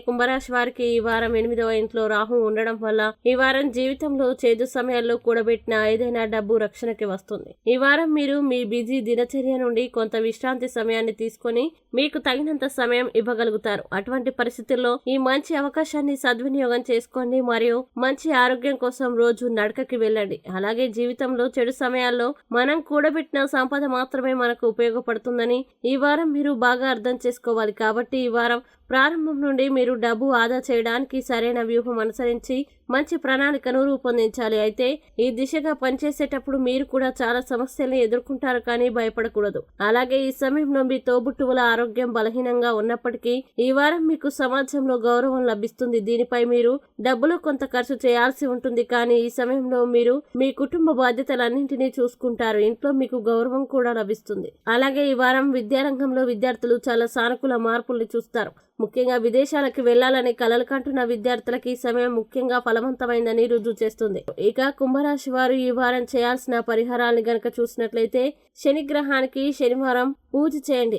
కుంభరాశి వారికి ఈ వారం 8వ ఇంట్లో రాహు ఉండడం వల్ల ఈ వారం జీవితంలో చేదు సమయాల్లో కూడబెట్టిన ఏదైనా డబ్బు రక్షణకి వస్తుంది. ఈ వారం మీరు మీ బిజీ దినచర్య నుండి కొంత విశ్రాంతి సమయాన్ని తీసుకొని మీకు తగినంత సమయం ఇవ్వగలుగుతారు. అటువంటి పరిస్థితుల్లో ఈ మంచి అవకాశాన్ని సద్వినియోగం చేసుకోండి మరియు మంచి ఆరోగ్యం కోసం రోజు నడకకి వెళ్ళండి. అలాగే జీవితంలో చెడు సమయాల్లో మనం కూడబెట్టిన సంపద మాత్రమే మనకు ఉపయోగపడుతుందని ఈ వారం మీరు బాగా అర్థం చేసుకోవాలి. కాబట్టి ఈ వారం ప్రారంభం నుండి మీరు డబ్బు ఆదా చేయడానికి సరైన వ్యూహం అనుసరించి మంచి ప్రణాళికను రూపొందించాలి. అయితే ఈ దిశగా పనిచేసేటప్పుడు మీరు కూడా చాలా సమస్యల్ని ఎదుర్కొంటారు, కానీ భయపడకూడదు. అలాగే ఈ సమయంలో మీ తోబుట్టువుల ఆరోగ్యం బలహీనంగా ఉన్నప్పటికీ ఈ వారం మీకు సమాజంలో గౌరవం లభిస్తుంది. దీనిపై మీరు డబ్బులు కొంత ఖర్చు చేయాల్సి ఉంటుంది, కానీ ఈ సమయంలో మీరు మీ కుటుంబ బాధ్యతలన్నింటినీ చూసుకుంటారు. ఇంట్లో మీకు గౌరవం కూడా లభిస్తుంది. అలాగే ఈ వారం విద్యారంగంలో విద్యార్థులు చాలా సానుకూల మార్పుల్ని చూస్తారు. ముఖ్యంగా విదేశాలకు వెళ్లాలని కలలు కంటున్న విద్యార్థులకి ఈ సమయం ముఖ్యంగా ఫలవంతమైందని రుజువు చేస్తుంది. ఇక కుంభరాశి వారు ఈ వారం చేయాల్సిన పరిహారాన్ని గనక చూసినట్లయితే శని గ్రహానికి శనివారం పూజ చేయండి.